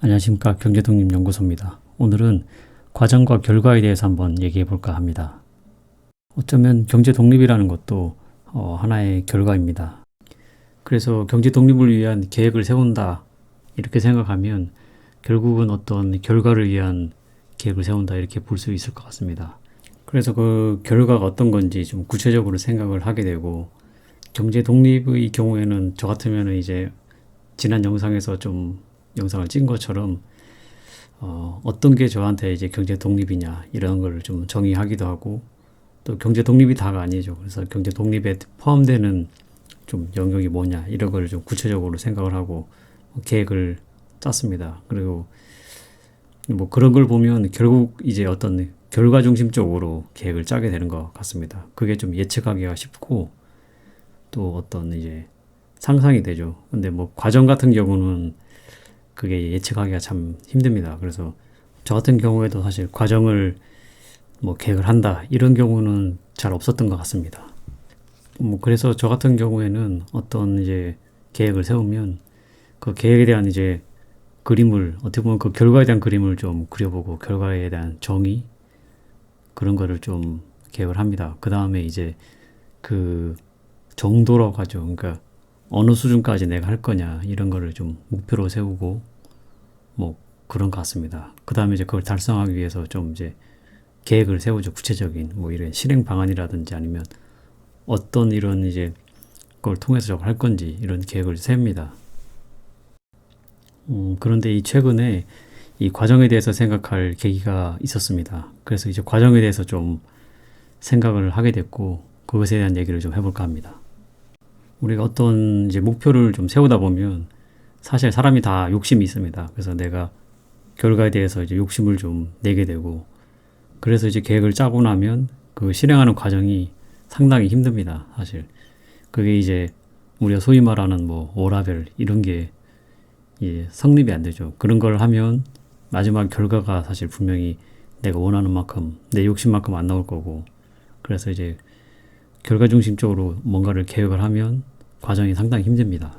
안녕하십니까. 경제독립연구소입니다. 오늘은 과정과 결과에 대해서 한번 얘기해 볼까 합니다. 어쩌면 경제독립이라는 것도 하나의 결과입니다. 그래서 경제독립을 위한 계획을 세운다 이렇게 생각하면 결국은 어떤 결과를 위한 계획을 세운다 이렇게 볼 수 있을 것 같습니다. 그래서 그 결과가 어떤 건지 좀 구체적으로 생각을 하게 되고, 경제독립의 경우에는 저 같으면 이제 지난 영상에서 좀 영상을 찍은 것처럼 어떤 게 저한테 이제 경제 독립이냐 이런 걸 좀 정의하기도 하고, 또 경제 독립이 다가 아니죠. 그래서 경제 독립에 포함되는 좀 영역이 뭐냐 이런 걸 좀 구체적으로 생각을 하고 계획을 짰습니다. 그리고 뭐 그런 걸 보면 결국 이제 어떤 결과 중심적으로 계획을 짜게 되는 것 같습니다. 그게 좀 예측하기가 쉽고 또 어떤 이제 상상이 되죠. 근데 뭐 과정 같은 경우는 그게 예측하기가 참 힘듭니다. 그래서 저 같은 경우에도 사실 과정을 뭐 계획을 한다 이런 경우는 잘 없었던 것 같습니다. 뭐 그래서 저 같은 경우에는 어떤 이제 계획을 세우면 그 계획에 대한 이제 그림을, 어떻게 보면 그 결과에 대한 그림을 좀 그려보고 결과에 대한 정의 그런 거를 좀 계획을 합니다. 그 다음에 이제 그 정도라고 하죠. 그러니까 어느 수준까지 내가 할 거냐 이런 거를 좀 목표로 세우고 뭐 그런 것 같습니다. 그 다음에 이제 그걸 달성하기 위해서 좀 이제 계획을 세우죠. 구체적인 뭐 이런 실행 방안이라든지 아니면 어떤 이런 이제 그걸 통해서 저걸 할 건지 이런 계획을 세웁니다. 그런데 이 최근에 이 과정에 대해서 생각할 계기가 있었습니다. 그래서 이제 과정에 대해서 좀 생각을 하게 됐고 그것에 대한 얘기를 좀 해볼까 합니다. 우리가 어떤 이제 목표를 좀 세우다 보면 사실 사람이 다 욕심이 있습니다. 그래서 내가 결과에 대해서 이제 욕심을 좀 내게 되고, 그래서 이제 계획을 짜고 나면 그 실행하는 과정이 상당히 힘듭니다. 사실 그게 이제 우리가 소위 말하는 뭐 워라밸 이런 게 성립이 안 되죠. 그런 걸 하면 마지막 결과가 사실 분명히 내가 원하는 만큼 내 욕심만큼 안 나올 거고, 그래서 이제 결과 중심적으로 뭔가를 계획을 하면 과정이 상당히 힘듭니다.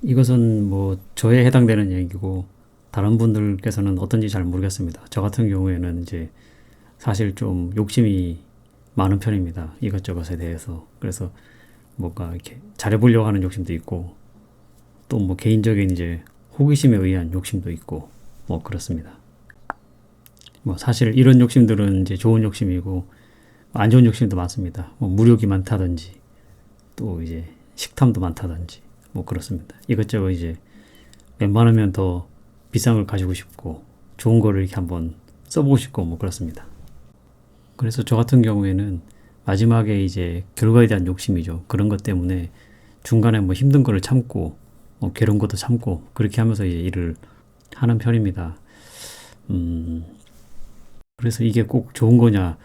이것은 뭐 저에 해당되는 얘기고 다른 분들께서는 어떤지 잘 모르겠습니다. 저 같은 경우에는 이제 사실 좀 욕심이 많은 편입니다. 이것저것에 대해서. 그래서 뭔가 이렇게 잘해보려고 하는 욕심도 있고 또 뭐 개인적인 이제 호기심에 의한 욕심도 있고 뭐 그렇습니다. 뭐 사실 이런 욕심들은 이제 좋은 욕심이고 안 좋은 욕심도 많습니다. 뭐 무력이 많다든지 또 이제 식탐도 많다든지 뭐 그렇습니다. 이것저것 이제 웬만하면 더 비싼 걸 가지고 싶고 좋은 거를 이렇게 한번 써보고 싶고 뭐 그렇습니다. 그래서 저 같은 경우에는 마지막에 이제 결과에 대한 욕심이죠. 그런 것 때문에 중간에 뭐 힘든 거를 참고 뭐 괴로운 것도 참고 그렇게 하면서 이제 일을 하는 편입니다. 그래서 이게 꼭 좋은 거냐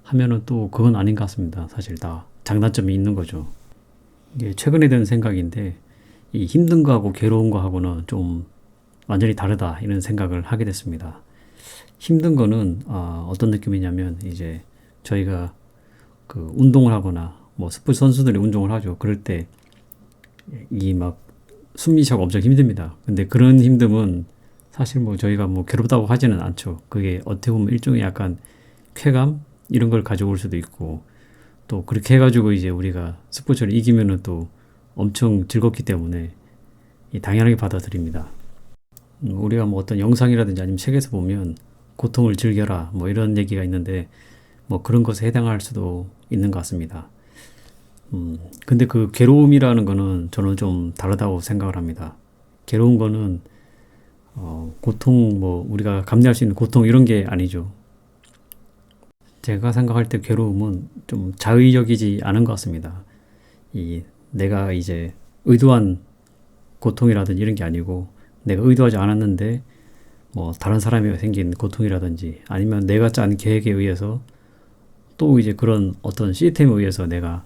하면은 또 그건 아닌 것 같습니다. 사실 다 장단점이 있는 거죠. 이게 최근에 든 생각인데 이 힘든 거하고 괴로운 거하고는 좀 완전히 다르다 이런 생각을 하게 됐습니다. 힘든 거는 어떤 느낌이냐면 이제 저희가 그 운동을 하거나 뭐 스포츠 선수들이 운동을 하죠. 그럴 때 이 막 숨이 차고 엄청 힘듭니다. 근데 그런 힘듦은 사실 뭐 저희가 뭐 괴롭다고 하지는 않죠. 그게 어떻게 보면 일종의 약간 쾌감 이런 걸 가져올 수도 있고, 또 그렇게 해가지고 이제 우리가 스포츠를 이기면은 또 엄청 즐겁기 때문에 당연하게 받아들입니다. 우리가 뭐 어떤 영상이라든지 아니면 책에서 보면 고통을 즐겨라 뭐 이런 얘기가 있는데 뭐 그런 것에 해당할 수도 있는 것 같습니다. 근데 그 괴로움이라는 거는 저는 좀 다르다고 생각을 합니다. 괴로운 거는 고통 뭐 우리가 감내할 수 있는 고통 이런 게 아니죠. 제가 생각할 때 괴로움은 좀 자의적이지 않은 것 같습니다. 이 내가 이제 의도한 고통이라든지 이런 게 아니고 내가 의도하지 않았는데 뭐 다른 사람이 생긴 고통이라든지 아니면 내가 짠 계획에 의해서 또 이제 그런 어떤 시스템에 의해서 내가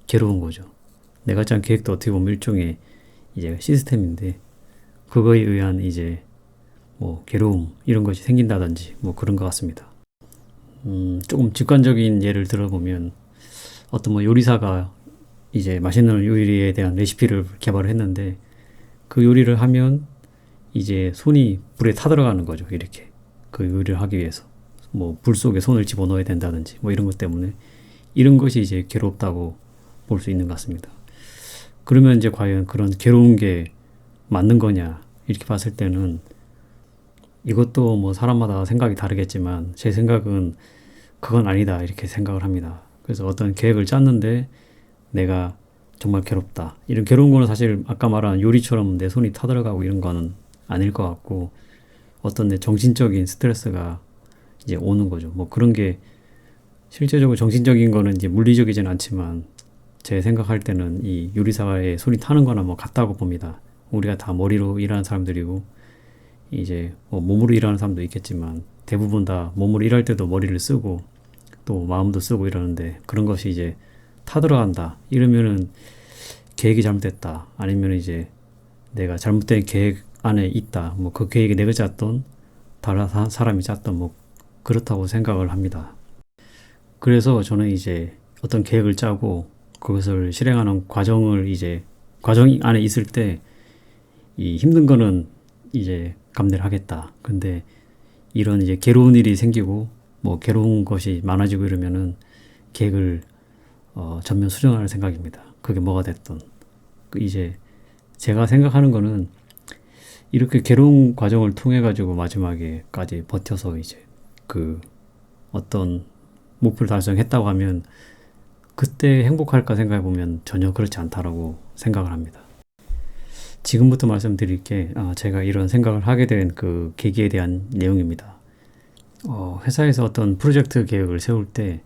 괴로운 거죠. 내가 짠 계획도 어떻게 보면 일종의 이제 시스템인데 그거에 의한 이제 뭐 괴로움 이런 것이 생긴다든지 뭐 그런 것 같습니다. 조금 직관적인 예를 들어보면 어떤 뭐 요리사가 이제 맛있는 요리에 대한 레시피를 개발을 했는데 그 요리를 하면 이제 손이 불에 타들어가는 거죠. 이렇게 그 요리를 하기 위해서 뭐 불 속에 손을 집어넣어야 된다든지 뭐 이런 것 때문에 이런 것이 이제 괴롭다고 볼 수 있는 것 같습니다. 그러면 이제 과연 그런 괴로운 게 맞는 거냐 이렇게 봤을 때는 이것도 뭐 사람마다 생각이 다르겠지만 제 생각은 그건 아니다 이렇게 생각을 합니다. 그래서 어떤 계획을 짰는데 내가 정말 괴롭다. 이런 괴로운 거는 사실 아까 말한 요리처럼 내 손이 타들어가고 이런 거는 아닐 것 같고 어떤 내 정신적인 스트레스가 이제 오는 거죠. 뭐 그런 게 실제적으로 정신적인 거는 이제 물리적이진 않지만 제 생각할 때는 이 요리사의 손이 타는 거나 뭐 같다고 봅니다. 우리가 다 머리로 일하는 사람들이고 이제 뭐 몸으로 일하는 사람도 있겠지만 대부분 다 몸으로 일할 때도 머리를 쓰고 또 마음도 쓰고 이러는데 그런 것이 이제 타들어간다 이러면은 계획이 잘못됐다 아니면 이제 내가 잘못된 계획 안에 있다 뭐 그 계획이 내가 짰던 다른 사람이 짰던 뭐 그렇다고 생각을 합니다. 그래서 저는 이제 어떤 계획을 짜고 그것을 실행하는 과정을 이제 과정 안에 있을 때 이 힘든 거는 이제 감내를 하겠다. 근데 이런 이제 괴로운 일이 생기고 뭐 괴로운 것이 많아지고 이러면은 계획을 전면 수정할 생각입니다. 그게 뭐가 됐든 이제 제가 생각하는 거는 이렇게 괴로운 과정을 통해 가지고 마지막에까지 버텨서 이제 그 어떤 목표를 달성했다고 하면 그때 행복할까 생각해 보면 전혀 그렇지 않다라고 생각을 합니다. 지금부터 말씀드릴 게 제가 이런 생각을 하게 된 그 계기에 대한 내용입니다. 회사에서 어떤 프로젝트 계획을 세울 때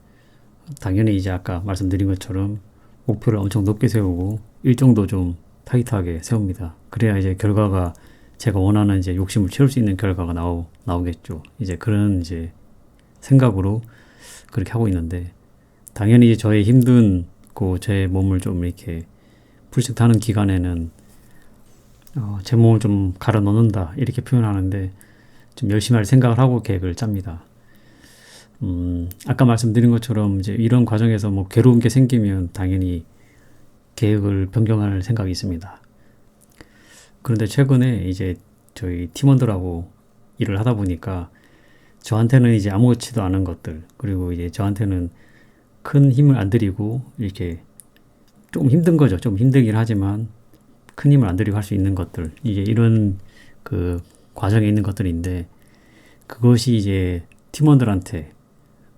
당연히 이제 아까 말씀드린 것처럼 목표를 엄청 높게 세우고 일정도 좀 타이트하게 세웁니다. 그래야 이제 결과가 제가 원하는 이제 욕심을 채울 수 있는 결과가 나오겠죠. 이제 그런 이제 생각으로 그렇게 하고 있는데 당연히 이제 저의 힘든 제 몸을 좀 이렇게 프로젝트 하는 기간에는 제 몸을 좀 갈아 넣는다 이렇게 표현하는데 좀 열심히 할 생각을 하고 계획을 짭니다. 아까 말씀드린 것처럼 이제 이런 과정에서 뭐 괴로운 게 생기면 당연히 계획을 변경할 생각이 있습니다. 그런데 최근에 이제 저희 팀원들하고 일을 하다 보니까 저한테는 이제 아무렇지도 않은 것들 그리고 이제 저한테는 큰 힘을 안 들이고 이렇게 좀 힘든 거죠. 좀 힘들긴 하지만 큰 힘을 안 들이고 할 수 있는 것들 이제 이런 그 과정에 있는 것들인데 그것이 이제 팀원들한테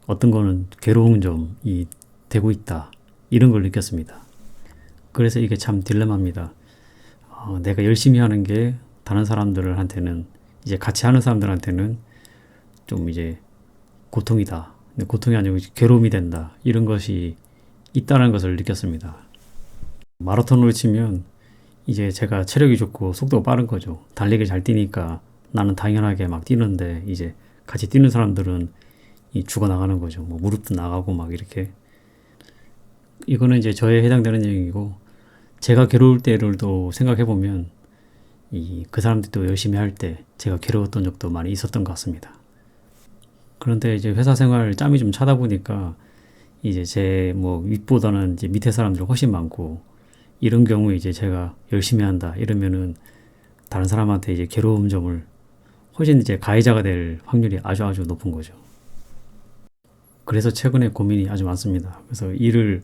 어떤 거는 괴로운 점이 되고 있다 이런 걸 느꼈습니다. 그래서 이게 참 딜레마입니다. 내가 열심히 하는 게 다른 사람들한테는 이제 같이 하는 사람들한테는 좀 이제 고통이다. 근데 고통이 아니고 괴로움이 된다. 이런 것이 있다는 것을 느꼈습니다. 마라톤으로 치면 이제 제가 체력이 좋고 속도가 빠른 거죠. 달리기 잘 뛰니까 나는 당연하게 막 뛰는데 이제 같이 뛰는 사람들은 죽어나가는 거죠. 뭐 무릎도 나가고 막 이렇게. 이거는 이제 저에 해당되는 얘기고 제가 괴로울 때를도 생각해 보면 그 사람들도 열심히 할 때 제가 괴로웠던 적도 많이 있었던 것 같습니다. 그런데 이제 회사 생활 짬이 좀 차다 보니까 이제 제 뭐 윗보다는 이제 밑에 사람들이 훨씬 많고 이런 경우에 이제 제가 열심히 한다 이러면은 다른 사람한테 이제 괴로운 점을 훨씬 이제 가해자가 될 확률이 아주 높은 거죠. 그래서 최근에 고민이 아주 많습니다. 그래서 일을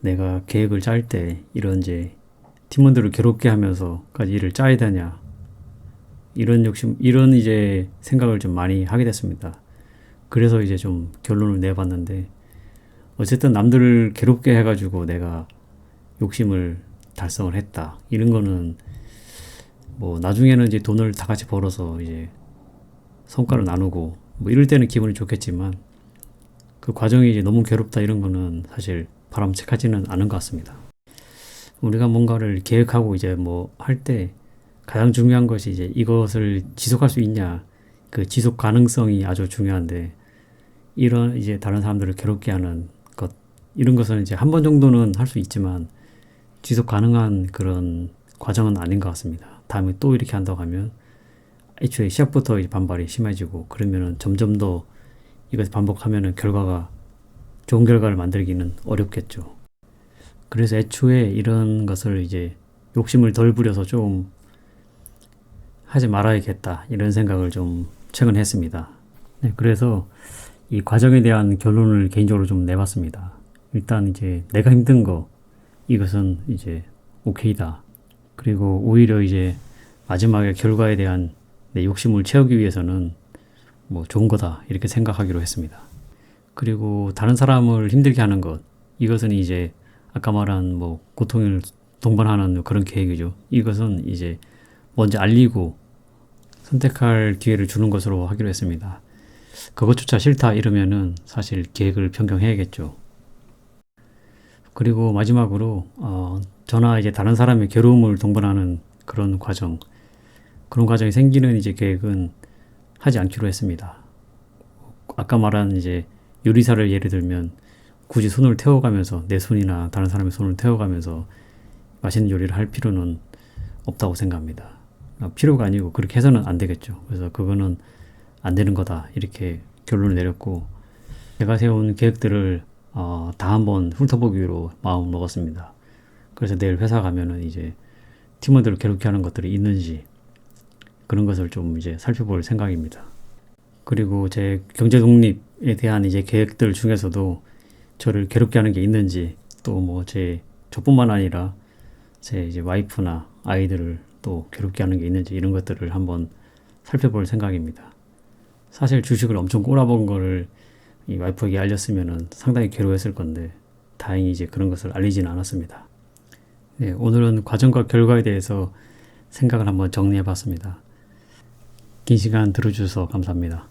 내가 계획을 짤 때 이런 이제 팀원들을 괴롭게 하면서까지 일을 짜야 되냐 이런 욕심 이런 이제 생각을 좀 많이 하게 됐습니다. 그래서 이제 좀 결론을 내봤는데 어쨌든 남들을 괴롭게 해가지고 내가 욕심을 달성을 했다 이런 거는 뭐 나중에는 이제 돈을 다 같이 벌어서 이제 성과를 나누고 뭐 이럴 때는 기분이 좋겠지만 그 과정이 이제 너무 괴롭다 이런 거는 사실 바람직하지는 않은 것 같습니다. 우리가 뭔가를 계획하고 이제 뭐 할 때 가장 중요한 것이 이제 이것을 지속할 수 있냐 그 지속 가능성이 아주 중요한데 이런 이제 다른 사람들을 괴롭게 하는 것 이런 것은 이제 한 번 정도는 할 수 있지만 지속 가능한 그런 과정은 아닌 것 같습니다. 다음에 또 이렇게 한다고 하면 애초에 시작부터 이제 반발이 심해지고 그러면은 점점 더 이것을 반복하면은 결과가 좋은 결과를 만들기는 어렵겠죠. 그래서 애초에 이런 것을 이제 욕심을 덜 부려서 좀 하지 말아야겠다 이런 생각을 좀 최근 했습니다. 네, 그래서 이 과정에 대한 결론을 개인적으로 좀 내봤습니다. 일단 이제 내가 힘든 거 이것은 이제 오케이다. 그리고 오히려 이제 마지막에 결과에 대한 내 욕심을 채우기 위해서는 뭐 좋은 거다 이렇게 생각하기로 했습니다. 그리고 다른 사람을 힘들게 하는 것 이것은 이제 아까 말한 뭐 고통을 동반하는 그런 계획이죠. 이것은 이제 먼저 알리고 선택할 기회를 주는 것으로 하기로 했습니다. 그것조차 싫다 이러면은 사실 계획을 변경해야겠죠. 그리고 마지막으로 저나 이제 다른 사람의 괴로움을 동반하는 그런 과정이 생기는 이제 계획은 하지 않기로 했습니다. 아까 말한 이제 요리사를 예를 들면 굳이 손을 태워가면서 내 손이나 다른 사람의 손을 태워가면서 맛있는 요리를 할 필요는 없다고 생각합니다. 필요가 아니고 그렇게 해서는 안 되겠죠. 그래서 그거는 안 되는 거다 이렇게 결론을 내렸고 제가 세운 계획들을 다 한번 훑어보기로 마음 먹었습니다. 그래서 내일 회사 가면은 이제 팀원들을 괴롭게 하는 것들이 있는지 그런 것을 좀 이제 살펴볼 생각입니다. 그리고 제 경제 독립에 대한 이제 계획들 중에서도 저를 괴롭게 하는 게 있는지 또 뭐 저뿐만 아니라 제 이제 와이프나 아이들을 또 괴롭게 하는 게 있는지 이런 것들을 한번 살펴볼 생각입니다. 사실 주식을 엄청 꼬라본 거를 이 와이프에게 알렸으면은 상당히 괴로웠을 건데 다행히 이제 그런 것을 알리지는 않았습니다. 네, 오늘은 과정과 결과에 대해서 생각을 한번 정리해 봤습니다. 긴 시간 들어주셔서 감사합니다.